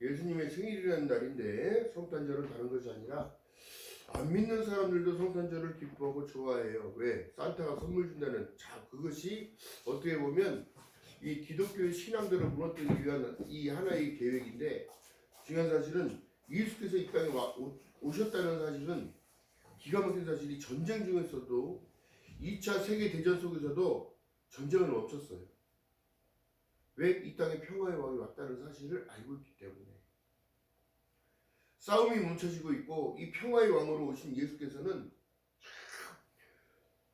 예수님의 생일이라는 날인데 성탄절은 다른 것이 아니라 안 믿는 사람들도 성탄절을 기뻐하고 좋아해요. 왜? 산타가 선물 준다는 그것이 어떻게 보면 이 기독교의 신앙들을 무너뜨리기 위한 이 하나의 계획인데, 중요한 사실은 예수께서 이 땅에 오셨다는 사실은 기가 막힌 사실이, 전쟁 중에서도 2차 세계대전 속에서도 전쟁은 멈췄어요. 왜? 이 땅에 평화의 왕이 왔다는 사실을 알고 있기 때문에. 싸움이 멈춰지고 있고, 이 평화의 왕으로 오신 예수께서는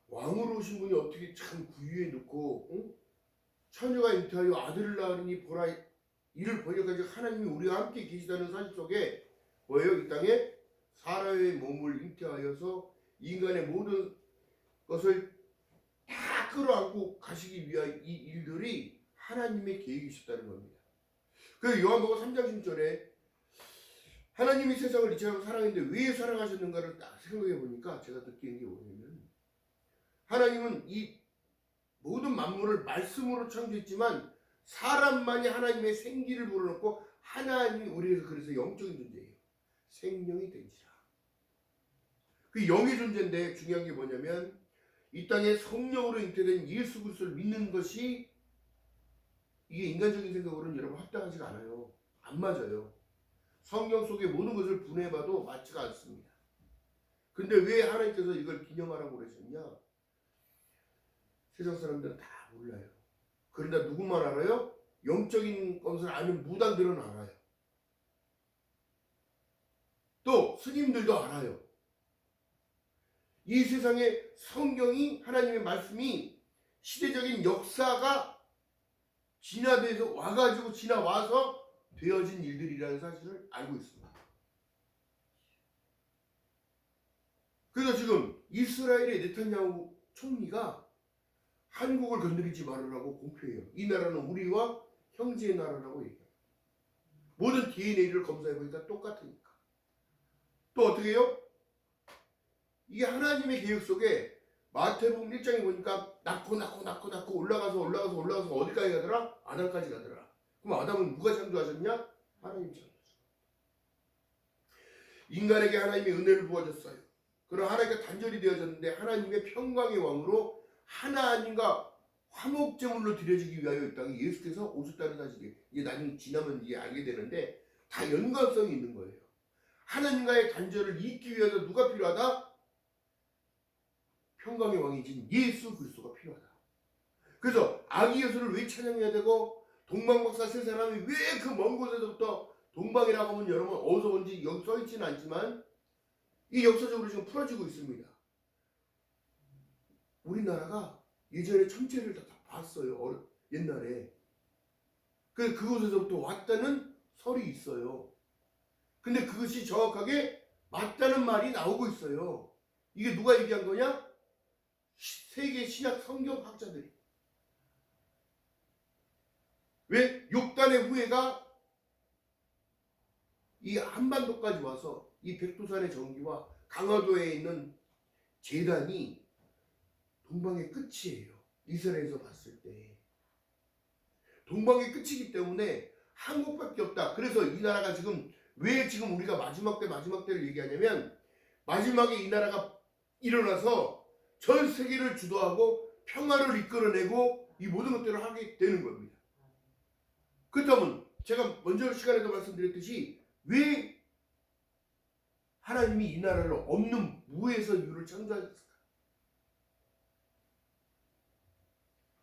왕으로 오신 분이 어떻게 참 구유에 놓고 처녀가 잉태하여 아들을 낳으니 보라, 이를 번역하지 하나님이 우리와 함께 계시다는 사실 속에 뭐예요? 이 땅에 사람의 몸을 잉태하여서 인간의 모든 것을 다 끌어안고 가시기 위한 이 일들이 하나님의 계획이셨다는 겁니다. 그래서 요한복음 3장 10절에 하나님이 세상을 이처럼 사랑했는데 왜 사랑하셨는가를 딱 생각해 보니까 제가 느끼는 게 뭐냐면, 하나님은 이 모든 만물을 말씀으로 창조했지만 사람만이 하나님의 생기를 불어넣고 하나님이 우리에서 그래서 영적인 존재예요. 생명이 된지라. 그 영의 존재인데 중요한 게 뭐냐면, 이 땅에 성령으로 잉태된 예수 그리스도를 믿는 것이, 이게 인간적인 생각으로는 여러분 합당하지가 않아요. 안 맞아요. 성경 속의 모든 것을 분해해봐도 맞지가 않습니다. 근데 왜 하나님께서 이걸 기념하라고 그러셨냐? 세상 사람들은 다 몰라요. 그런데 누구만 알아요? 영적인 것을 아는 무당들은 알아요. 또 스님들도 알아요. 이 세상에 성경이, 하나님의 말씀이 시대적인 역사가 지나돼서 와가지고 지나와서 되어진 일들이라는 사실을 알고 있습니다. 그래서 지금 이스라엘의 네탄야후 총리가 한국을 건드리지 말으라고 공표해요. 이 나라는 우리와 형제의 나라라고 얘기해요. 모든 DNA를 검사해보니까 똑같으니까. 또 어떻게 해요? 이게 하나님의 계획 속에 마태복음 1장에 보니까 낳고 올라가서 어디까지 가더라? 아담까지 가더라. 그럼 아담은 누가 창조하셨냐? 하나님 창조하셨어요. 인간에게 하나님이 은혜를 부어줬어요. 그럼 하나님과 단절이 되어졌는데 하나님의 평강의 왕으로 하나님과 화목제물로 드려지기 위하여 이 땅에 예수께서 오셨다는 사실이, 이게 나중에 지나면 이게 알게 되는데 다 연관성이 있는 거예요. 하나님과의 단절을 잇기 위해서 누가 필요하다? 평강의 왕이신 예수 그리스도가 필요하다. 그래서 아기 예수를 왜 찬양해야 되고, 동방박사 세 사람이 왜 그 먼 곳에서부터, 동방이라고 하면 여러분 어디서 온지 여기 써있지는 않지만 이 역사적으로 지금 풀어지고 있습니다. 우리나라가 예전에 천체를 다 봤어요. 옛날에. 그곳에서부터 왔다는 설이 있어요. 근데 그것이 정확하게 맞다는 말이 나오고 있어요. 이게 누가 얘기한 거냐? 세계 신약 성경 학자들이. 왜? 욕단의 후예가 이 한반도까지 와서 이 백두산의 전기와 강화도에 있는 제단이 동방의 끝이에요. 이스라엘에서 봤을 때. 동방의 끝이기 때문에 한국밖에 없다. 그래서 이 나라가 지금, 왜 지금 우리가 마지막 때를 얘기하냐면, 마지막에 이 나라가 일어나서 전 세계를 주도하고 평화를 이끌어내고 이 모든 것들을 하게 되는 겁니다. 그렇다면 제가 먼저 시간에도 말씀드렸듯이 왜 하나님이 이 나라를 없는 무에서 유를 창조하셨을까?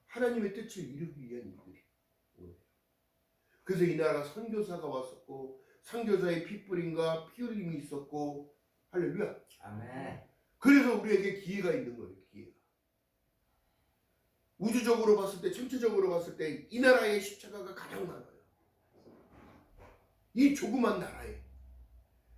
하나님의 뜻을 이루기 위한 일들이. 그래서 이 나라가 선교사가 왔었고, 선교사의 피 뿌림과 피 흘림이 있었고, 할렐루야. 아멘. 그래서 우리에게 기회가 있는 거예요. 기회가. 우주적으로 봤을 때, 전체적으로 봤을 때 이 나라의 십자가가 가장 많아요. 이 조그만 나라에.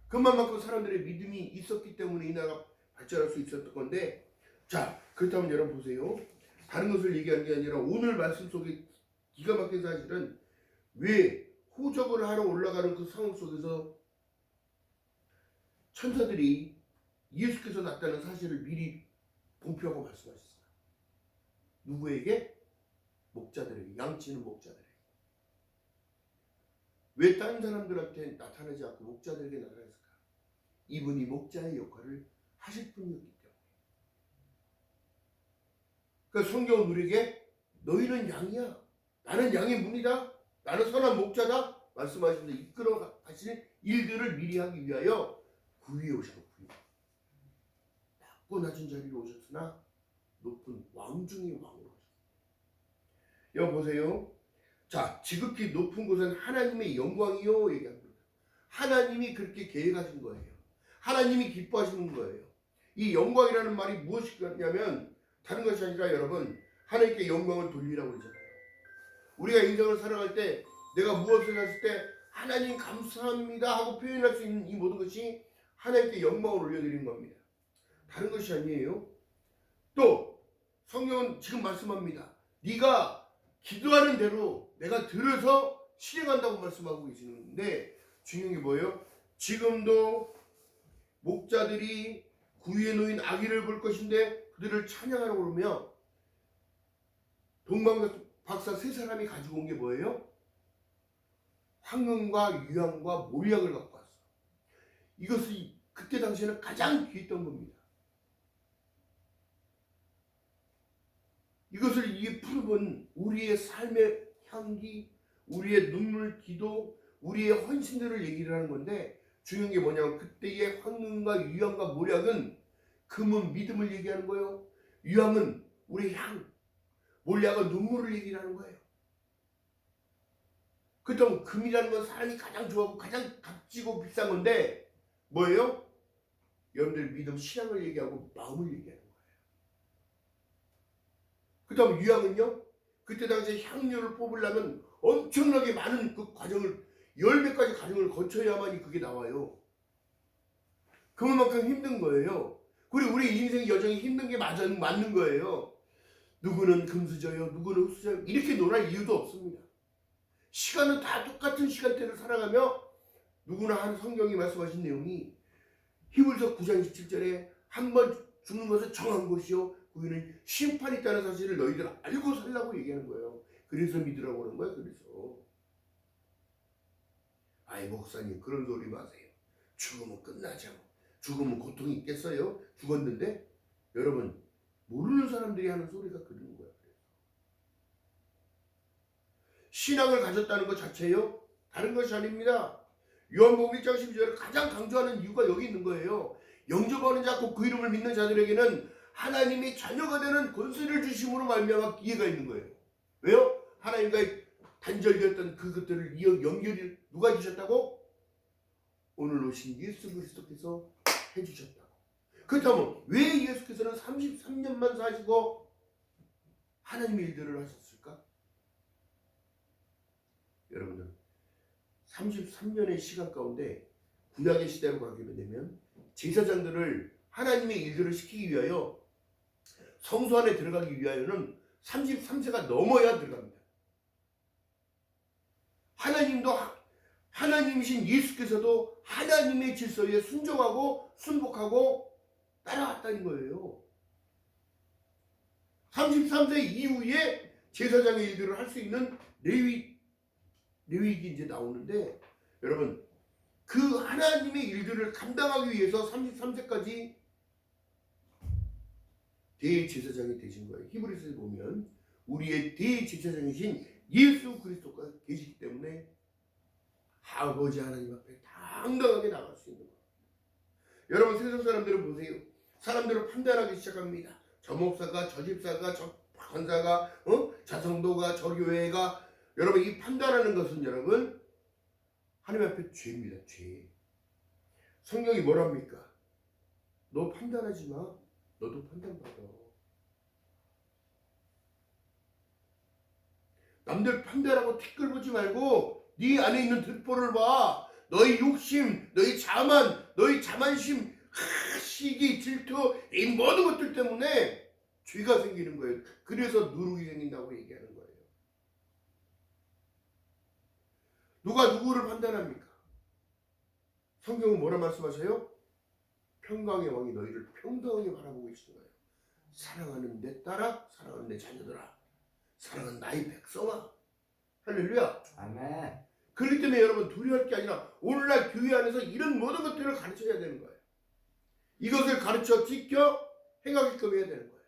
그만큼 사람들의 믿음이 있었기 때문에 이 나라가 발전할 수 있었던 건데, 자, 그렇다면 여러분 보세요. 다른 것을 얘기하는 게 아니라 오늘 말씀 속에 기가 막힌 사실은, 왜 호적을 하러 올라가는 그 상황 속에서 천사들이 예수께서 났다는 사실을 미리 공표하고 말씀하셨어요. 누구에게? 목자들에게, 양치는 목자들에게. 왜 다른 사람들한테 나타나지 않고 목자들에게 나타났을까? 이분이 목자의 역할을 하실 분이었기 때문에. 그러니까 성경은 우리에게 너희는 양이야. 나는 양의 문이다. 나는 선한 목자다. 말씀하시면서 이끌어 가실 일들을 미리 하기 위하여 구위에 오셨고, 낮고 낮은 자리로 오셨으나 높은 왕 중의 왕으로 오셨습니다. 여기 보세요. 자, 지극히 높은 곳은 하나님의 영광이요 얘기합니다. 하나님이 그렇게 계획하신 거예요. 하나님이 기뻐하시는 거예요. 이 영광이라는 말이 무엇이냐면 다른 것이 아니라 여러분, 하나님께 영광을 돌리라고 그러잖아요. 우리가 인생을 살아갈 때 내가 무엇을 했을 때 하나님 감사합니다 하고 표현할 수 있는 이 모든 것이 하나님께 영광을 올려드리는 겁니다. 다른 것이 아니에요. 또 성경은 지금 말씀합니다. 네가 기도하는 대로 내가 들어서 실행한다고 말씀하고 계시는데 중요한 게 뭐예요? 지금도 목자들이 구유에 놓인 아기를 볼 것인데 그들을 찬양하라고 그러며 동방박사 세 사람이 가지고 온 게 뭐예요? 황금과 유향과 몰약을 갖고 왔어. 이것이 그때 당시에는 가장 귀했던 겁니다. 이것을 이게 풀어본 우리의 삶의 향기, 우리의 눈물, 기도, 우리의 헌신들을 얘기를 하는 건데 중요한 게 뭐냐면 그때의 황금과 유향과 몰약은 금은 믿음을 얘기하는 거예요. 유향은 우리의 향, 몰약은 눈물을 얘기하는 거예요. 그렇다면 금이라는 건 사람이 가장 좋아하고 가장 값지고 비싼 건데 뭐예요? 여러분들 믿음, 신앙을 얘기하고 마음을 얘기하는 거예요. 그렇다면 유향은요? 그때 당시에 향료를 뽑으려면 엄청나게 많은 그 과정을 10배까지 과정을 거쳐야만이 그게 나와요. 그만큼 힘든 거예요. 그리고 우리 인생 여정이 힘든 게 맞는 거예요. 누구는 금수저요, 누구는 흑수저요 이렇게 논할 이유도 없습니다. 시간은 다 똑같은 시간대를 살아가며 누구나 한 성경이 말씀하신 내용이 히브리서 9장 27절에 한 번 죽는 것은 정한 것이요 그는 심판이 있다는 사실을 너희들 알고 살라고 얘기하는 거예요. 그래서 믿으라고 하는 거예요. 그래서 아이 목사님 그런 소리 마세요. 죽으면 끝나죠. 죽으면 고통이 있겠어요? 죽었는데 여러분 모르는 사람들이 하는 소리가 그런 거예요. 신앙을 가졌다는 것 자체요 다른 것이 아닙니다. 요한복음 1장 12절을 가장 강조하는 이유가 여기 있는 거예요. 영접하는 자 곧 그 이름을 믿는 자들에게는 하나님이 자녀가 되는 권세를 주심으로 말미암아 기회가 있는 거예요. 왜요? 하나님과의 단절되었던 그것들을 연결이 누가 주셨다고? 오늘 오신 예수 그리스도께서 해주셨다고. 그렇다면 왜 예수께서는 33년만 사시고 하나님의 일들을 하셨을까? 여러분들 33년의 시간 가운데 구약의 시대로 가게 되면 제사장들을 하나님의 일들을 시키기 위하여 성소 안에 들어가기 위하여는 33세가 넘어야 들어갑니다. 하나님도 하나님이신 예수께서도 하나님의 질서에 순종하고 순복하고 따라왔다는 거예요. 33세 이후에 제사장의 일들을 할 수 있는 레위기 이제 나오는데 여러분 그 하나님의 일들을 감당하기 위해서 33세까지 대제사장이 되신 거예요. 히브리서에 보면 우리의 대제사장이신 예수 그리스도가 계시기 때문에 아버지 하나님 앞에 당당하게 나갈 수 있는 거예요. 여러분 세상 사람들을 보세요. 사람들을 판단하기 시작합니다. 저 목사가, 저 집사가, 저 권사가, 저 성도가, 저 교회가 여러분 이 판단하는 것은 여러분 하나님 앞에 죄입니다. 죄. 성경이 뭐랍니까? 너 판단하지 마. 너도 판단받아. 남들 판단하고 티끌 보지 말고 네 안에 있는 들보를 봐. 너희 욕심, 너희 자만, 너희 자만심, 시기, 질투 이 모든 것들 때문에 죄가 생기는 거예요. 그래서 누룩이 생긴다고 얘기하는 거예요. 누가 누구를 판단합니까? 성경은 뭐라 말씀하세요? 평강의 왕이 너희를 평등하게 바라보고 계시는 거예요. 사랑하는 내 딸아, 사랑하는 내 자녀들아, 사랑하는 나의 백성아. 할렐루야. 아멘. 그렇기 때문에 여러분 두려워할 게 아니라 오늘날 교회 안에서 이런 모든 것들을 가르쳐야 되는 거예요. 이것을 가르쳐 지켜 행하게끔 해야 되는 거예요.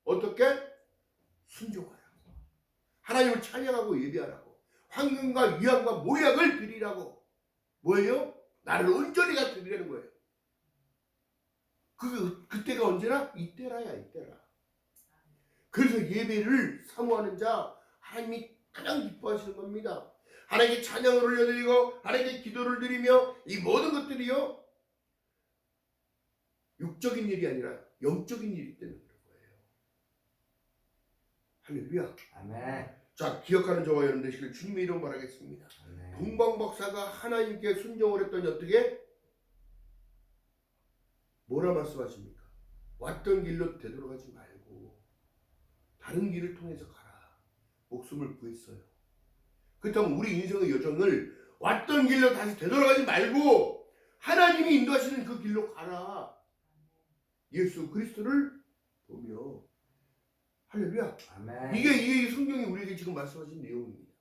어떻게? 순종하라고. 하나님을 찬양하고 예배하라고. 황금과 위안과 모약을 드리라고. 뭐예요? 나를 온전히 다 드리라는 거예요. 그때가 언제나? 이때라야, 이때라. 그래서 예배를 사모하는 자 하나님이 가장 기뻐하시는 겁니다. 하나님께 찬양을 올려드리고 하나님께 기도를 드리며 이 모든 것들이요 육적인 일이 아니라 영적인 일이기 때문에 그런 거예요. 할렐루야. 아멘. 자, 기억하는 저와 여러분 되시길 주님의 이름 바라겠습니다. 아멘. 동방 박사가 하나님께 순종을 했더니 어떻게? 뭐라 말씀하십니까? 왔던 길로 되돌아가지 말고 다른 길을 통해서 가라. 목숨을 구했어요. 그렇다면 우리 인생의 여정을 왔던 길로 다시 되돌아가지 말고 하나님이 인도하시는 그 길로 가라. 예수 그리스도를 보며. 할렐루야. 아멘. 이게 성경이 우리에게 지금 말씀하신 내용입니다.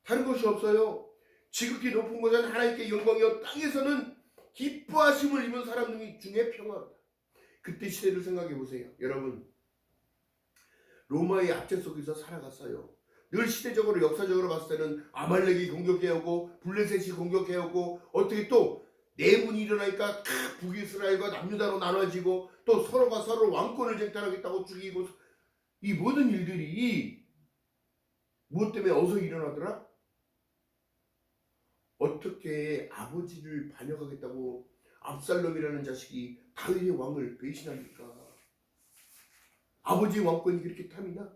다른 것이 없어요. 지극히 높은 곳은 하나님께 영광이요 땅에서는 기뻐하심을 입은 사람 중에 평화로다. 그때 시대를 생각해 보세요. 여러분 로마의 압제 속에서 살아갔어요. 늘 시대적으로 역사적으로 봤을 때는 아말렉이 공격해오고 블레셋이 공격해오고 어떻게 또 내분이 일어나니까 북이스라엘과 남유다로 나눠지고 또 서로가 서로 왕권을 쟁탈하겠다고 죽이고 이 모든 일들이 무엇 때문에 어서 일어나더라? 어떻게 아버지를 반역하겠다고 압살롬이라는 자식이 다윗의 왕을 배신합니까? 아버지의 왕권이 그렇게 탐이나?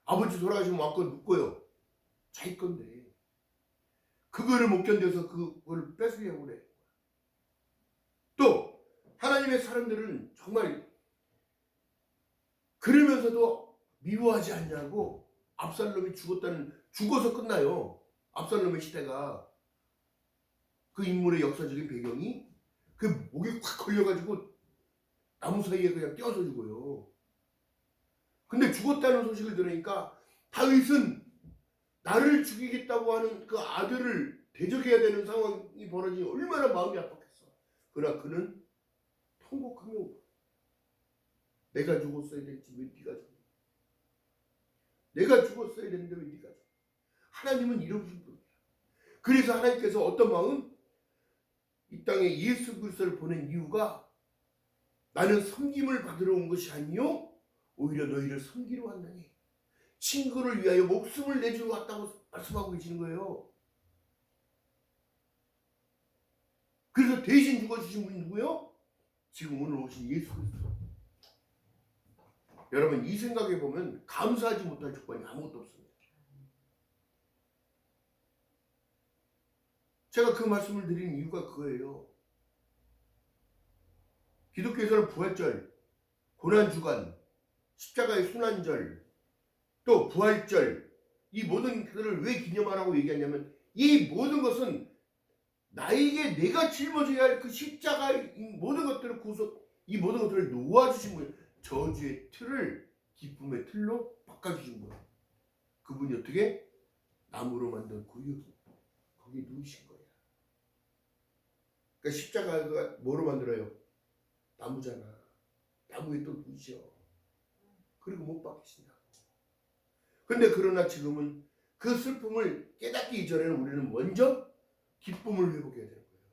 아버지 돌아가시면 왕권 눕고요. 자기 건데. 그거를 못 견뎌서 그걸 뺏으려고 그래. 또 하나님의 사람들은 정말 그러면서도 미워하지 않냐고. 압살롬이 죽어서 끝나요. 압살롬의 시대가. 그 인물의 역사적인 배경이 그 목에 확 걸려가지고 나무 사이에 그냥 떼어서 죽어요. 근데 죽었다는 소식을 들으니까 다윗은 나를 죽이겠다고 하는 그 아들을 대적해야 되는 상황이 벌어지니 얼마나 마음이 아팠겠어. 그러나 그는 통곡하며 내가 죽었어야 됐지 왜 네가 죽어? 내가 죽었어야 됐는데 왜 네가 죽어? 하나님은 이러신 분이야. 그래서 하나님께서 어떤 마음? 이 땅에 예수 그리스도를 보낸 이유가 나는 섬김을 받으러 온 것이 아니요 오히려 너희를 섬기러 왔나니 친구를 위하여 목숨을 내주러 왔다고 말씀하고 계시는 거예요. 그래서 대신 죽어주신 분이 누구요? 지금 오늘 오신 예수 그리스도. 여러분 이 생각해 보면 감사하지 못할 조건이 아무것도 없습니다. 제가 그 말씀을 드리는 이유가 그거예요. 기독교에서는 부활절, 고난주간, 십자가의 순환절, 또 부활절 이 모든 것들을 왜 기념하라고 얘기하냐면 이 모든 것은 나에게 내가 짊어져야 할 그 십자가의 이 모든 것들을 이 모든 것들을 놓아주신 거예요. 저주의 틀을 기쁨의 틀로 바꿔주신 거예요. 그분이 어떻게? 나무로 만든 구유 거기에 누우신 거예요. 그러니까 십자가가 뭐로 만들어요? 나무잖아. 나무에 또 누우셔. 그리고 못 박히신다. 근데 그러나 지금은 그 슬픔을 깨닫기 이전에는 우리는 먼저 기쁨을 회복해야 되는 거예요.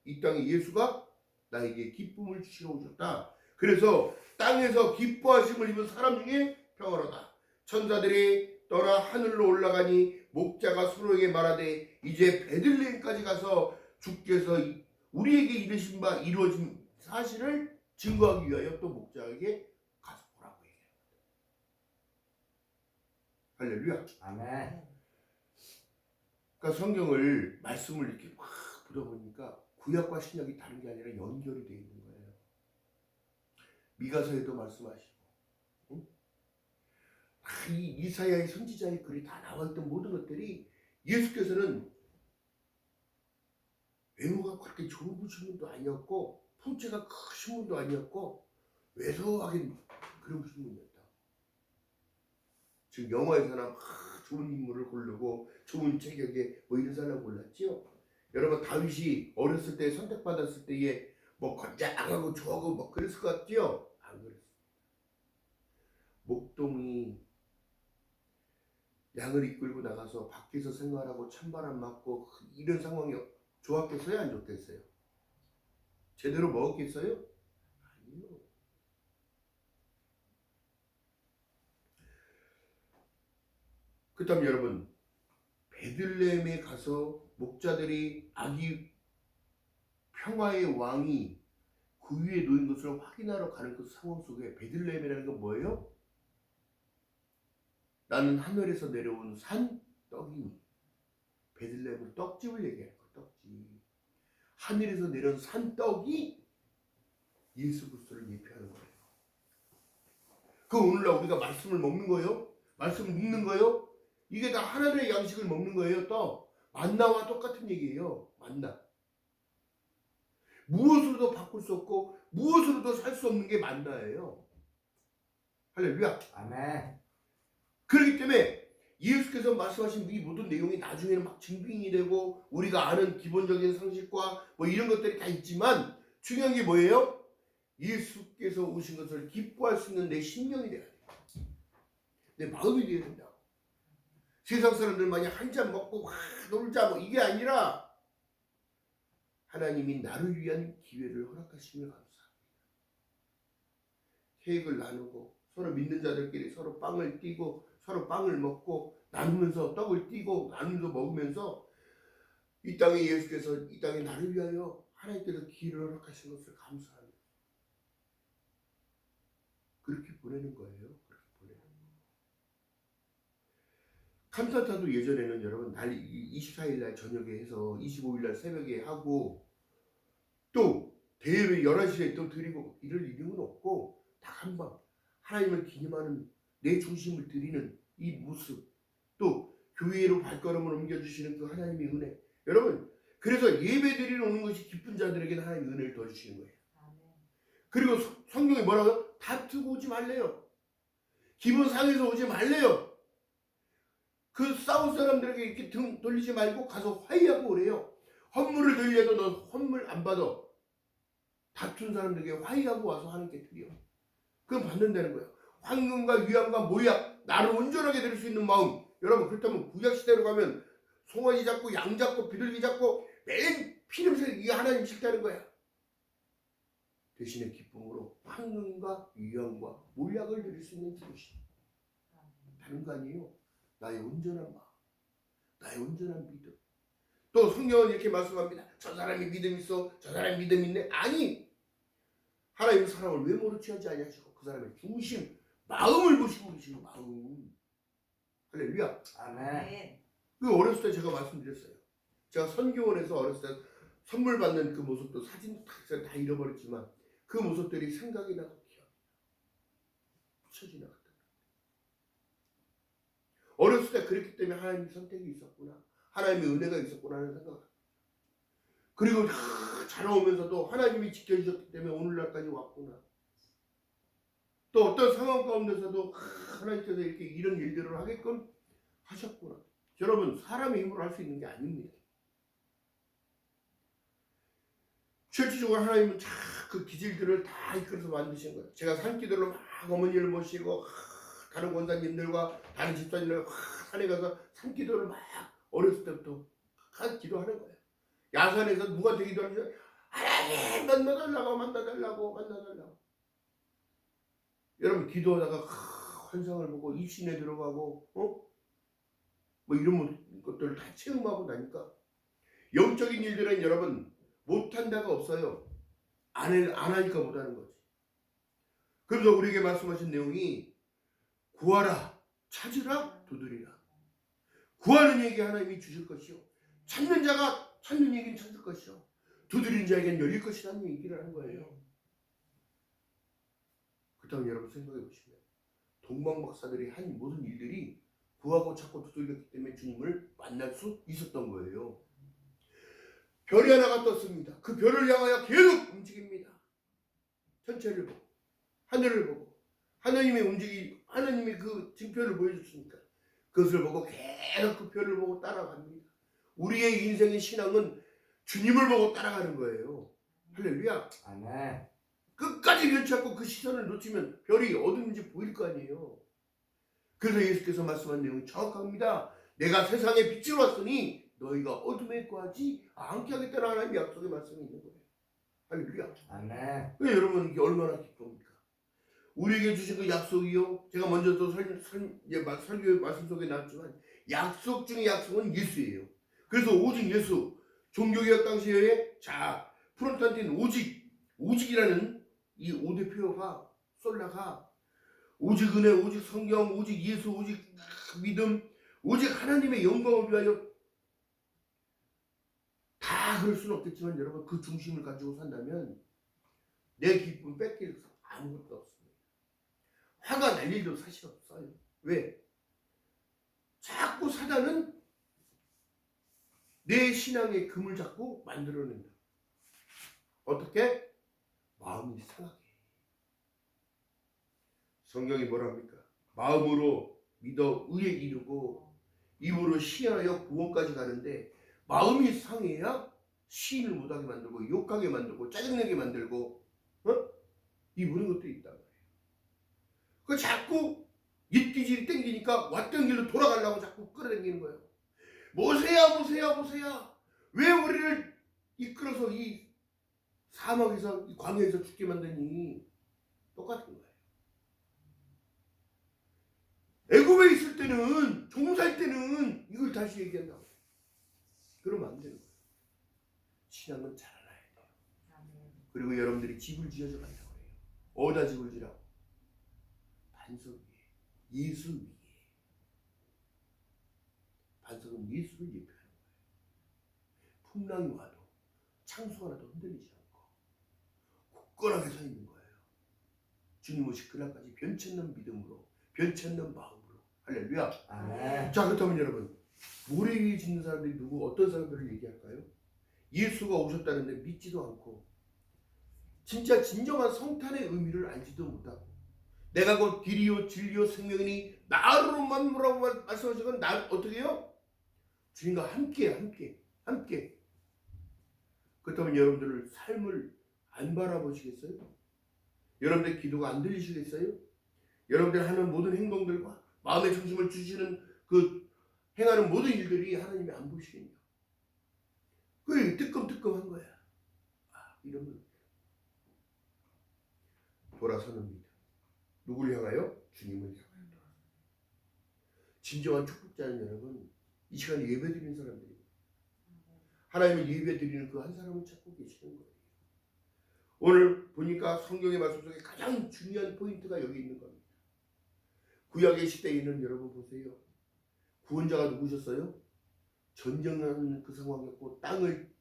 이 땅에 예수가 나에게 기쁨을 주시러 오셨다. 그래서 땅에서 기뻐하심을 입은 사람 중에 평화로다. 천사들이 떠나 하늘로 올라가니 목자가 서로에게 말하되 이제 베들레헴까지 가서 주께서 우리에게 이르신 바 이루어진 사실을 증거하기 위하여 또 목자에게 가서 보라고 얘기해요. 할렐루야. 아멘. 그러니까 성경을 말씀을 이렇게 막 보다 구약과 신약이 다른 게 아니라 연결이 되어 있는 거예요. 미가서에도 말씀하시고, 응? 이 이사야의 선지자의 글이 다 나와있던 모든 것들이 예수께서는 외모가 그렇게 좋은 분도 아니었고 품체가 크신 분도 아니었고 왜소하게 그런 분이었다. 지금 영화에서나 막 좋은 인물을 고르고 좋은 체격에 뭐 이런 사람 골랐지요. 여러분 다윗이 어렸을 때 선택받았을 때에 뭐 건장하고 좋아하고 뭐 그랬을 것 같지요? 안 그랬어. 목동이 양을 이끌고 나가서 밖에서 생활하고 찬바람 맞고 이런 상황이 좋았겠어요? 안 좋겠어요? 제대로 먹었겠어요? 아니요. 그 다음 여러분 베들레헴에 가서 목자들이 아기 평화의 왕이 그 위에 놓인 것을 확인하러 가는 그 상황 속에 베들레헴이라는 건 뭐예요? 나는 하늘에서 내려온 산 떡이니. 베들레헴은 떡집을 얘기하는 거예요. 떡집. 하늘에서 내려온 산 떡이 예수 그리스도를 예표하는 거예요. 그 오늘날 우리가 말씀을 먹는 거예요. 말씀을 읽는 거예요. 이게 다 하나님의 양식을 먹는 거예요. 떡. 만나와 똑같은 얘기예요. 만나. 무엇으로도 바꿀 수 없고 무엇으로도 살 수 없는 게 만나예요. 할렐루야. 아멘. 그렇기 때문에 예수께서 말씀하신 이 모든 내용이 나중에는 막 증빙이 되고 우리가 아는 기본적인 상식과 뭐 이런 것들이 다 있지만 중요한 게 뭐예요? 예수께서 오신 것을 기뻐할 수 있는 내 심령이 돼야 돼. 내 마음이 돼야 된다. 세상 사람들 마냥 한 잔 먹고 와 놀자 뭐 이게 아니라 하나님이 나를 위한 기회를 허락하시며 감사합니다. 케이크를 나누고 서로 믿는 자들끼리 서로 빵을 띄고 서로 빵을 먹고 나누면서 떡을 띄고 나누면서 먹으면서 이 땅에 예수께서 이 땅에 나를 위하여 하나님께서 기회를 허락하신 것을 감사합니다. 그렇게 보내는 거예요. 그렇게 보내는 거예요. 칸타타도 예전에는 여러분 날 24일 날 저녁에 해서 25일 날 새벽에 하고 또 대회 11시에 또 드리고 이럴 이유는 없고 딱 한 번 하나님을 기념하는 내 중심을 드리는 이 모습 또 교회로 발걸음을 옮겨주시는 그 하나님의 은혜 여러분 그래서 예배 드리러 오는 것이 기쁜 자들에게는 하나님의 은혜를 더 주시는 거예요. 그리고 성경에 뭐라고요? 다투고 오지 말래요. 기분 상해서 오지 말래요. 그 싸운 사람들에게 이렇게 등 돌리지 말고 가서 화해하고 오래요. 헌물을 드려도 너 헌물 안 받아. 다툰 사람들에게 화해하고 와서 하나님께 드려. 그건 받는다는 거예요. 황금과 유황과 모약 나를 온전하게 드릴 수 있는 마음. 여러분 그렇다면 구약시대로 가면 송아지 잡고 양 잡고 비둘기 잡고 매일 피냄새 이게 하나님 싫다는 거야. 대신에 기쁨으로 황금과 유황과 모약을 드릴 수 있는 주신 다른 거 아니에요. 나의 온전한 마음, 나의 온전한 믿음. 또 성경은 이렇게 말씀합니다. 저 사람이 믿음 있어, 저 사람이 믿음 있네. 아니, 하나님은 사람을 외모로 취하지 아니하시고 그 사람의 중심, 마음을 보시고 계시는 마음. 할렐루야. 아멘. 그 어렸을 때 제가 말씀드렸어요. 제가 선교원에서 어렸을 때 선물 받는 그 모습도 사진 다 잃어버렸지만 그 모습들이 생각이 나고 기억이 스쳐 지나갔다. 어렸을 때 그랬기 때문에 하나님의 선택이 있었구나. 하나님의 은혜가 있었구나 하는 생각. 그리고 자라오면서도 하나님이 지켜주셨기 때문에 오늘날까지 왔구나. 또 어떤 상황 가운데서도 하나님께서 이렇게 이런 일들을 하게끔 하셨구나. 여러분 사람의 힘으로 할 수 있는 게 아닙니다. 실질적으로 하나님은 그 기질들을 다 이끌어서 만드신 거예요. 제가 산기도로 막 어머니를 모시고 다른 권사님들과 다른 집사님들과 산에 가서 산기도를 막 어렸을 때부터 기도하는 거예요. 야산에서 누구한테 기도하는지 하나님 만나달라고 여러분 기도하다가 환상을 보고 입신에 들어가고 뭐 이런 것들을 다 체험하고 나니까 영적인 일들은 여러분 못한다가 없어요. 안 하니까 못하는 거지. 그래서 우리에게 말씀하신 내용이 구하라 찾으라 두드리라. 구하는 얘기 하나님이 주실 것이요 찾는 자가 찾는 얘기는 찾을 것이요 두드리는 자에게는 열릴 것이라는 얘기를 하는 거예요. 그 다음 여러분 생각해 보시면 동방 박사들이 한 모든 일들이 구하고 찾고 두들겼기 때문에 주님을 만날 수 있었던 거예요. 별이 하나가 떴습니다. 그 별을 향하여 계속 움직입니다. 천체를 보고 하늘을 보고 하나님의 움직이 하나님이 그 징표를 보여줬으니까 그것을 보고 계속 그 표를 보고 따라갑니다. 우리의 인생의 신앙은 주님을 보고 따라가는 거예요. 할렐루야. 아멘. 끝까지 변치 않고 그 시선을 놓치면 별이 어딘지 보일 거 아니에요. 그래서 예수께서 말씀한 내용이 정확합니다. 내가 세상에 빛으로 왔으니 너희가 어둠에 거하지 않게 하겠다는 하나님의 약속의 말씀이 있는 거예요. 할렐루야. 아멘. 여러분 이게 얼마나 기쁩니까? 우리에게 주신 그 약속이요. 제가 먼저 또 설교 말씀 속에 나왔지만 약속 중에 약속은 예수예요. 그래서 오직 예수. 종교개혁 당시에 자 프로테스탄트는 오직이라는 이 5대 표어가 솔라가 오직 은혜, 오직 성경, 오직 예수, 오직 믿음, 오직 하나님의 영광을 위하여 다 그럴 수는 없겠지만 여러분 그 중심을 가지고 산다면 내 기쁨 뺏길 아무것도 없습니다. 화가 날 일도 사실 없어요. 왜? 자꾸 사단은 내 신앙의 금을 잡고 만들어낸다. 어떻게? 마음이 상하게. 성경이 뭐랍니까? 마음으로 믿어 의에 이르고 입으로 시인하여 구원까지 가는데 마음이 상해야 시인을 못하게 만들고 욕하게 만들고 짜증내게 만들고 이 모든 것들이 있단 말이에요. 그 자꾸 입기질이 땡기니까 왔던 길로 돌아가려고 자꾸 끌어당기는 거예요. 모세야 왜 우리를 이끌어서 이 사막에서 이 광야에서 죽게 만드니? 똑같은 거예요. 애굽에 있을 때는 종살 때는 이걸 다시 얘기한다고. 그러면 안 되는 거예요. 신앙은 자라나야 돼요. 그리고 여러분들이 집을 지어져 간다고 해요. 어디다 집을 지라고? 반석 위에, 예수 위에. 반석은 예수를 예표하는 거예요. 풍랑이 와도 창수가 나도 흔들리지 않고 굳건하게 서 있는 거예요. 주님 오실 그날까지 변치 않는 믿음으로, 변치 않는 마음으로. 할렐루야. 아멘. 자, 그렇다면 여러분, 모래 위에 짓는 사람들이 어떤 사람들을 얘기할까요? 예수가 오셨다는데 믿지도 않고 진짜 진정한 성탄의 의미를 알지도 못하고 내가 곧 길이요 진리요 생명이니 나로만 뭐라고 말씀하신 건 나 어떻게 해요? 주님과 함께. 그렇다면 여러분들을 삶을 안 바라보시겠어요? 여러분들 기도가 안 들리시겠어요? 여러분들 하는 모든 행동들과 마음의 중심을 주시는 그 행하는 모든 일들이 하나님이 안 보시겠냐? 그게 뜨끔뜨끔한 거야. 이러면 돌아서는 믿음. 누구를 향하여? 주님을 향하여 돌아서. 진정한 축복자는 여러분 이 시간에 예배드리는 사람들이에요. 하나님을 예배드리는 그 한 사람을 찾고 계시는 거예요. 오늘 보니까 성경의 말씀 속에 가장 중요한 포인트가 여기 있는 겁니다. 구약의 시대에는 여러분 보세요. 구원자가 누구셨어요? 전쟁하는 그 상황이었고 땅을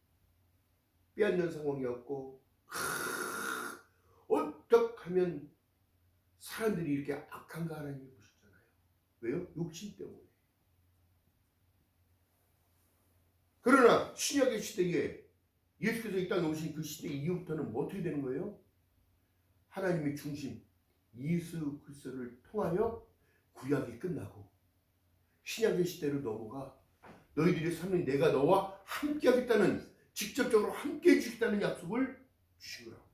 빼앗는 상황이었고 어떻게 하면 사람들이 이렇게 악한가 하나님이 보셨잖아요. 왜요? 욕심 때문에. 그러나 신약의 시대에 예수께서 이 땅에 오신 그 시대 이후부터는 뭐 어떻게 되는 거예요? 하나님의 중심 예수 그리스도를 통하여 구약이 끝나고 신약의 시대로 넘어가 너희들의 삶은 내가 너와 함께 하겠다는 직접적으로 함께 해주겠다는 약속을 주신 거라고.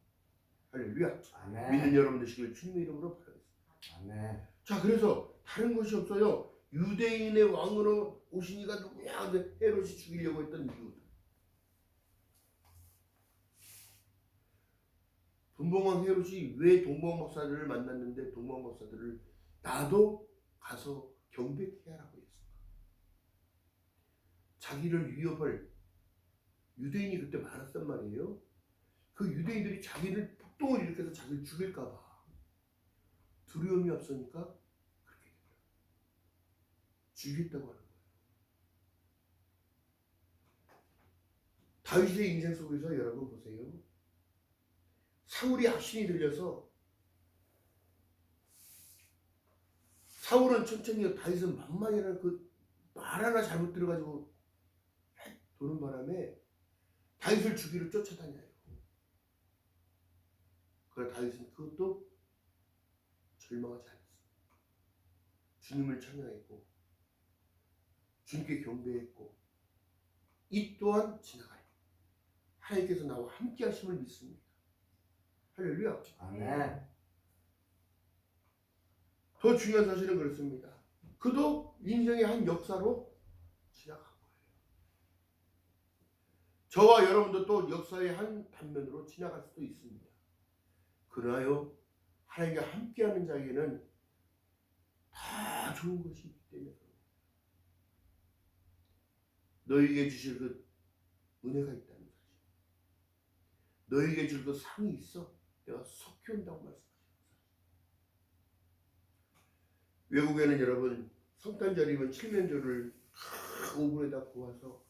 할렐루야. 아멘. 믿는 여러분 되시길 주님의 이름으로 바라겠습니다. 아멘. 자, 그래서 다른 것이 없어요. 유대인의 왕으로 오신 이가 누구냐? 헤롯이 죽이려고 했던 이유. 분봉왕 헤롯이 왜 동방 박사들을 만났는데 동방 박사들을 나도 가서 경배해야 하라고 했을까? 자기를 위협할 유대인이 그때 많았단 말이에요. 그 유대인들이 자기를 폭동을 일으켜서 자기를 죽일까봐 두려움이 없으니까 그렇게 되더라고요. 죽이겠다고 하는 거예요. 다윗의 인생 속에서 여러분 보세요. 사울이 악신이 들려서 사울은 천천히 다윗은 만만이라는 그 말 하나 잘못 들어가지고 도는 바람에 다윗을 죽이러 쫓아다녀요. 그러나 다윗은 그것도 절망하지 않았어요. 주님을 찬양했고 주님께 경배했고 이 또한 지나가요. 하나님께서 나와 함께 하심을 믿습니다. 할렐루야. 아멘. 더 중요한 사실은 그렇습니다. 그도 인생의 한 역사로 지나간 거예요. 저와 여러분도 또 역사의 한 단면으로 지나갈 수도 있습니다. 그러나요, 하나님과 함께하는 자에게는 다 좋은 것이 있기 때문에 너에게 주실 그 은혜가 있다는 사실, 너에게 줄 그 상이 있어 내가 속히 온다고 말씀하셨어요. 외국에는 여러분 성탄절이면 칠면조를 다 오븐에다 구워서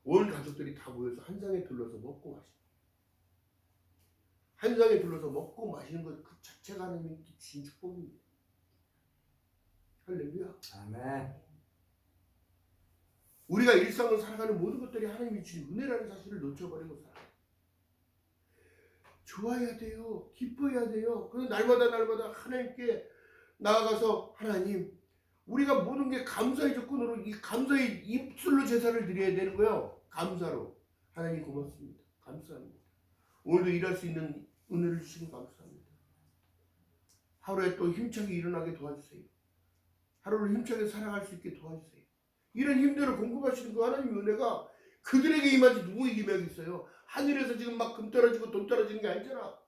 온 가족들이 다 모여서 한 상에 둘러서 먹고 마십니다. 한 상에 둘러서 먹고 마시는 것 그 자체가 하나님이 주신 축복입니다. 할렐루야. 아멘. 우리가 일상을 살아가는 모든 것들이 하나님이 주신 은혜라는 사실을 놓쳐버리고 살아요. 좋아야 돼요. 기뻐야 돼요. 그래서 날마다 하나님께 나아가서 하나님, 우리가 모든 게 감사의 조건으로 이 감사의 입술로 제사를 드려야 되는 거예요. 감사로. 하나님 고맙습니다. 감사합니다. 오늘도 일할 수 있는 은혜를 주시니 감사합니다. 하루에 또 힘차게 일어나게 도와주세요. 하루를 힘차게 살아갈 수 있게 도와주세요. 이런 힘들을 공급하시는 그 하나님의 은혜가 그들에게 임하지 누구에게 임하겠어요? 하늘에서 지금 막 금 떨어지고 돈 떨어지는 게 아니잖아.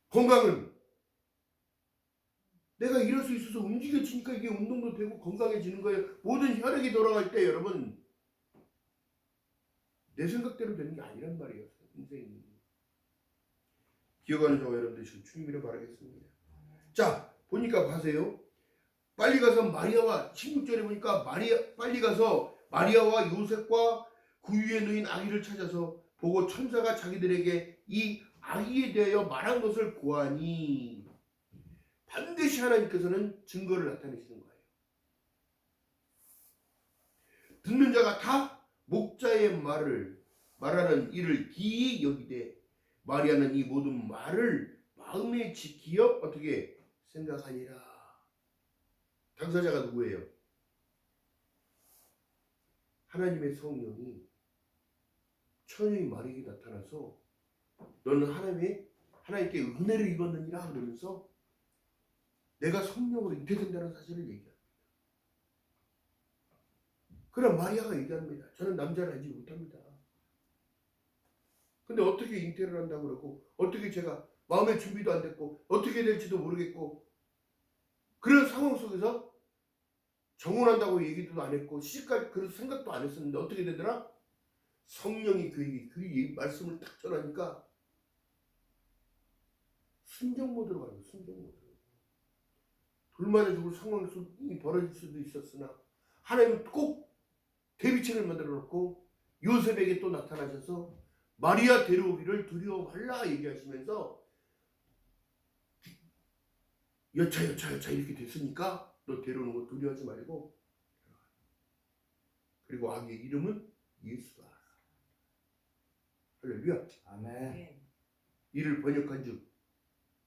건강은 내가 일할 수 있어서 움직여지니까 이게 운동도 되고 건강해지는 거예요. 모든 혈액이 돌아갈 때 여러분 내 생각대로 되는 게 아니란 말이에요. 인생이. 기억하는 저와 여러분들 지금 주님이라 바라겠습니다. 자, 보니까 가세요. 빨리 가서 마리아와 16절에 보니까 빨리 가서 마리아와 요셉과 그 위에 누인 아기를 찾아서 보고 천사가 자기들에게 이 아기에 대하여 말한 것을 보아니 반드시 하나님께서는 증거를 나타내시는 거예요. 듣는 자가 다 목자의 말하는 이를 기이 여기되 마리아는 이 모든 말을 마음에 지키어 어떻게 생각하니라. 당사자가 누구예요? 하나님의 성령이 처녀의 마리아에게 나타나서 너는 하나님께 은혜를 입었느니라 그러면서 내가 성령으로 잉태된다는 사실을 얘기합니다. 그럼 마리아가 얘기합니다. 저는 남자를 알지 못합니다. 근데 어떻게 잉태를 한다고 그러고 어떻게 제가 마음의 준비도 안 됐고 어떻게 될지도 모르겠고 그런 상황 속에서 정혼한다고 얘기도 안 했고 시집갈 그런 생각도 안 했었는데 어떻게 되더라? 성령이 그에게 그 말씀을 딱 전하니까 순종 모드로 가는 거예요. 순종 모드. 돌 맞아 죽을 상황이 벌어질 수도 있었으나 하나님은 꼭 대비책을 만들어 놓고 요셉에게 또 나타나셔서 마리아 데려오기를 두려워 말라 얘기하시면서 여차 이렇게 됐으니까 너 데려오는 거 두려워하지 말고 그리고 아기의 이름은 예수다. 할렐루야. 아멘. 이를 번역한 즉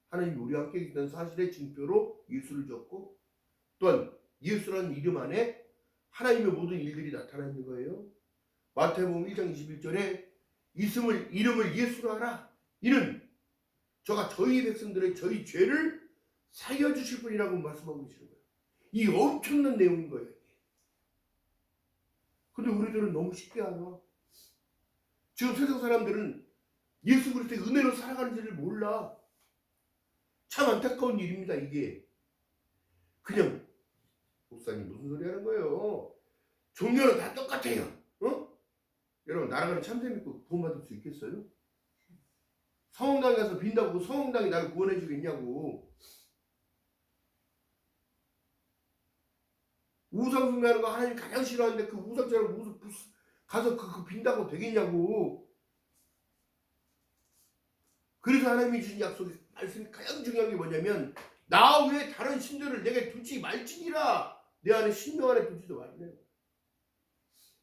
하나님이 우리와 함께 있다는 사실의 증표로 예수를 줬고 또한 예수라는 이름 안에 하나님의 모든 일들이 나타나 있는 거예요. 마태복음 1장 21절에 이름을 예수로 하라. 이는 저가 저희 백성들의 저희 죄를 사여 주실 분이라고 말씀하고 계시는 거예요. 이 엄청난 내용인 거예요. 근데 우리들은 너무 쉽게 알아. 지금 세상 사람들은 예수 그리스도의 은혜로 살아가는지를 몰라. 참 안타까운 일입니다. 이게 그냥 목사님 무슨 소리 하는 거예요? 종교는 다 똑같아요. 어? 여러분 나라가는 참새 믿고 구원받을 수 있겠어요? 성당에 가서 빈다고 성당이 나를 구원해 주겠냐고. 우상 숭배하는 거 하나님 가장 싫어하는데 그 우상처럼 가서 그 빈다고 되겠냐고. 그래서 하나님이 주신 약속의 말씀이 가장 중요한 게 뭐냐면 나 외에 다른 신들을 내게 두지 말지니라. 내 안에 신명 안에 두지도 말래요.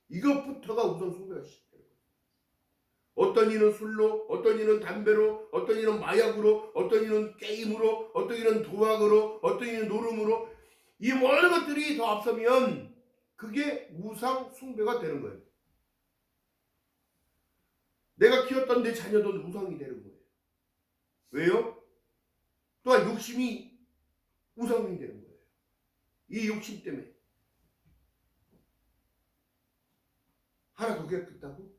이것부터가 우상 숭배가 시작돼요. 어떤 이는 술로, 어떤 이는 담배로, 어떤 이는 마약으로, 어떤 이는 게임으로, 어떤 이는 도박으로, 어떤 이는 노름으로 이 모든 것들이 더 앞서면 그게 우상 숭배가 되는 거예요. 내가 키웠던 내 자녀도 우상이 되는 거예요. 왜요? 또한 욕심이 우상이 되는 거예요. 이 욕심 때문에. 하나 더 걷겠다고?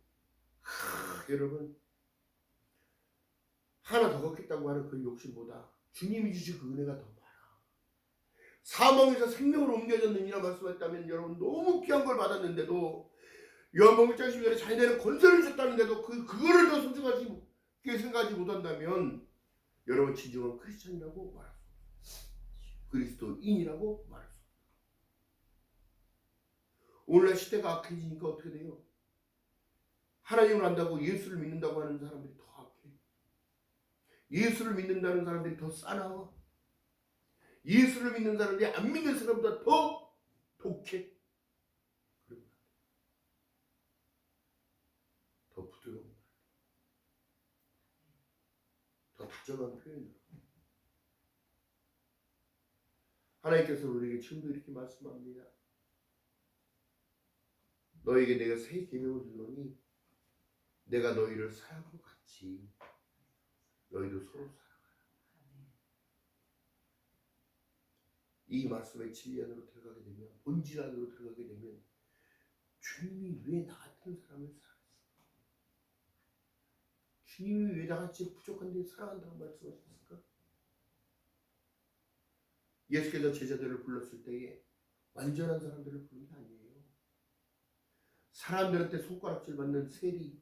여러분, 하나 더 걷겠다고 하는 그 욕심보다 주님이 주신 그 은혜가 더 많아. 사망에서 생명으로 옮겨졌느니라 말씀했다면 여러분 너무 귀한 걸 받았는데도 요한복음 1장 12절에 자기네는 권세를 줬다는데도 그거를 더 소중하게 생각하지 못한다면 여러분 진정한 크리스천이라고 말할 수 없어요. 그리스도인이라고 말할 수 없어요. 오늘날 시대가 악해지니까 어떻게 돼요? 하나님을 안다고 예수를 믿는다고 하는 사람들이 더 악해. 예수를 믿는다는 사람들이 더 싸나워. 예수를 믿는 사람들이 안 믿는 사람보다 더 독해. 더 부드러운 말, 더 다정한 표현으로. 하나님께서 우리에게 지금도 이렇게 말씀합니다. 너에게 내가 새 계명을 주노니 내가 너희를 사랑한 것 같이 너희도 서로 사랑하라. 이 말씀의 진리 안으로 들어가게 되면, 본질 안으로 들어가게 되면 주님이 왜 나 같은 사람을 사랑했어? 주님이 왜 나같이 부족한데 사랑한다고 말씀하셨을까? 예수께서 제자들을 불렀을 때에 완전한 사람들을 부른 게 아니에요. 사람들한테 손가락질 받는 세리,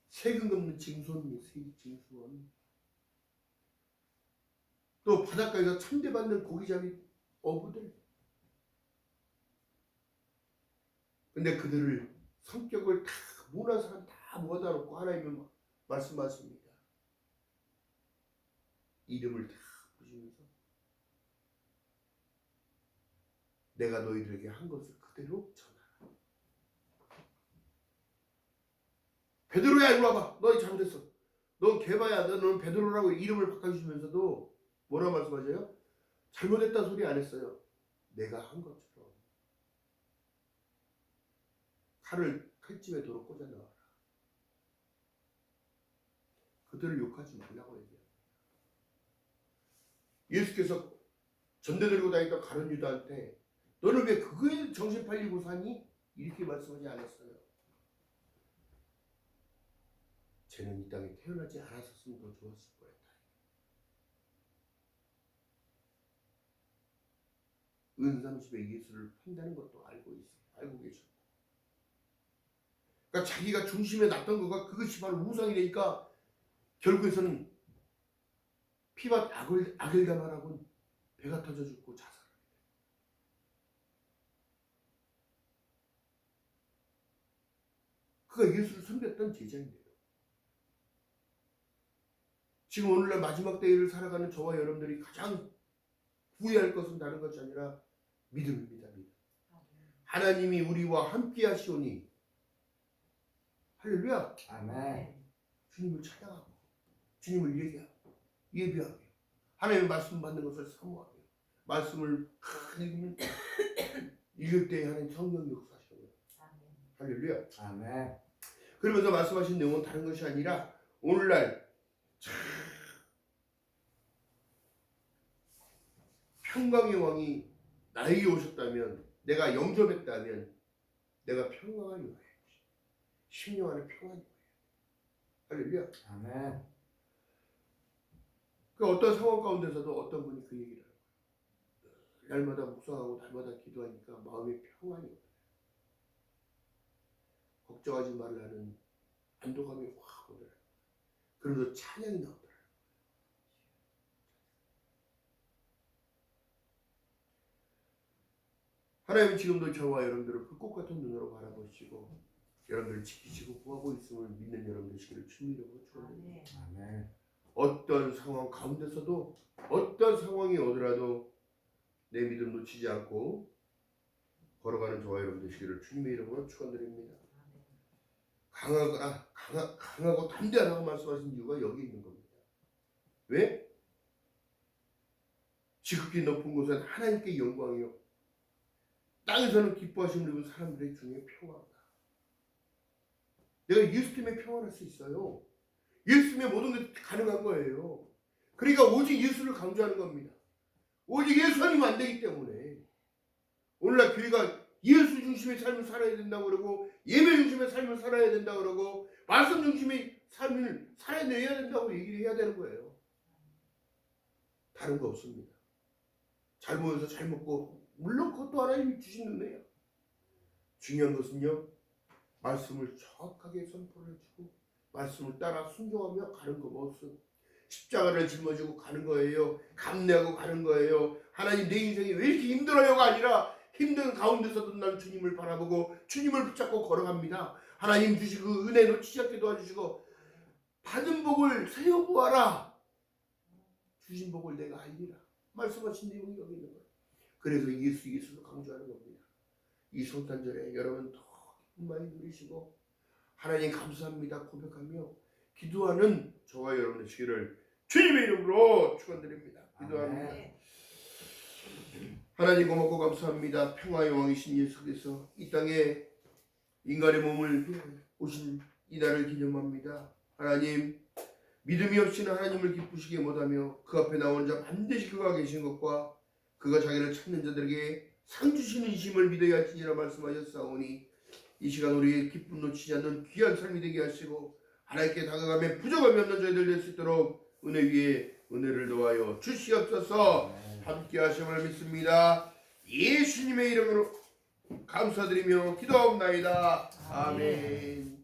세금 걷는 징손, 징수원, 또 바닷가에서 참대받는 고기잡이 어부들. 근데 그들을 성격을 다 모난 사람 다 모아다 놓고 하나님은 말씀하십니다. 이름을 다 부르시면서 내가 너희들에게 한 것을 그대로 전하라. 베드로야 이리 와봐. 너희 잘못했어. 넌 개바야. 너는 베드로라고 이름을 바꿔주시면서도 뭐라고 말씀하세요? 잘못했다 소리 안 했어요. 내가 한 것처럼 칼집에 도로 꽂아 넣어라. 그들을 욕하지 말라고 얘기해요. 예수께서 전대 들고 다니던 가룟 유다한테 너는 왜 그거에 정신 팔리고 사니? 이렇게 말씀하지 않았어요. 쟤는 이 땅에 태어나지 않았었으면 더 좋았을 거였다. 은30에 예수를 판다는 것도 알고 계셨고. 그러니까 자기가 중심에 놨던 거가 그것이 바로 우상이 되니까 결국에서는 피밭 악을 감하라고 배가 터져 죽고 자살을 해요. 그가 예수를 섬겼던 제자인데요. 지금 오늘날 마지막 때를 살아가는 저와 여러분들이 가장 후회할 것은 다른 것이 아니라 믿음입니다. 믿음. 하나님이 우리와 함께 하시오니 할렐루야. 아멘. 주님을 찬양하고 주님을 얘기하고 예배하고 하나님의 말씀 받는 것을 사모하고 말씀을 읽으면 읽을 때 하나님 성령 역사하시는 거예요. 할렐루야. 아멘. 그러면서 말씀하신 내용은 다른 것이 아니라 오늘날 평강의 왕이 나에게 오셨다면, 내가 영접했다면 내가 평강을 요해요. 심령 안에 평안이 요해요. 할렐루야. 아멘. 그 어떤 상황 가운데서도 어떤 분이 그 얘기를 해요. 날마다 묵상하고 날마다 기도하니까 마음의 평안이 오더라. 걱정하지 말라는 안도감이 확 오더라. 그러면서 찬양이 나오더라. 하나님은 지금도 저와 여러분들을 불꽃 같은 눈으로 바라보시고 여러분들을 지키시고 구하고 있음을 믿는 여러분 되시기를 주님으로 축원드립니다. 아멘. 어떤 상황 가운데서도 어떤 상황이 오더라도 내 믿음 놓치지 않고 걸어가는 저와 여러분 되시기를 주님의 이름으로 축원드립니다. 강하고 담대하라고 말씀하신 이유가 여기 있는 겁니다. 왜? 지극히 높은 곳은 하나님께 영광이요 땅에서는 기뻐하심을 입은 사람들의 중에 평화다. 내가 예수 때문에 평안할 수 있어요. 예수 때문에 모든 게 가능한 거예요. 그러니까 오직 예수를 강조하는 겁니다. 오직 예수 아니면 안 되기 때문에 오늘날 교회가 예수 중심의 삶을 살아야 된다고 그러고 예배 중심의 삶을 살아야 된다고 그러고 말씀 중심의 삶을 살아내야 된다고 얘기를 해야 되는 거예요. 다른 거 없습니다. 잘 보여서 잘 먹고 물론 그것도 하나님이 주신 은혜예요. 중요한 것은요. 말씀을 정확하게 선포를 해주고 말씀을 따라 순종하며 가는 것은 십자가를 짊어지고 가는 거예요. 감내하고 가는 거예요. 하나님 내 인생이 왜 이렇게 힘들어요가 아니라 힘든 가운데서도 난 주님을 바라보고 주님을 붙잡고 걸어갑니다. 하나님 주신 그 은혜 놓치지 않게 도와주시고 받은 복을 세어보아라. 주신 복을 내가 알리라. 말씀하신 내용이 여기 있는 거예요. 그래서 예수를 강조하는 겁니다. 이 성탄절에 여러분 더 기쁨 많이 누리시고 하나님 감사합니다 고백하며 기도하는 저와 여러분 되시기를 주님의 이름으로 축원드립니다. 기도합니다. 하나님 고맙고 감사합니다. 평화의 왕이신 예수께서 이 땅에 인간의 몸을 오신 이날을 기념합니다. 하나님 믿음이 없이는 하나님을 기쁘시게 못하며 그 앞에 나온 자 반드시 그가 계신 것과 그가 자기를 찾는 자들에게 상 주시는 이심을 믿어야 할지니라 말씀하셨사오니 이 시간 우리의 기쁨 놓치지 않는 귀한 삶이 되게 하시고 하나님께 다가가며 부족함이 없는 저희들 될 수 있도록 은혜 위에 은혜를 더하여 주시옵소서. 함께 하심을 믿습니다. 예수님의 이름으로 감사드리며 기도하옵나이다. 아멘.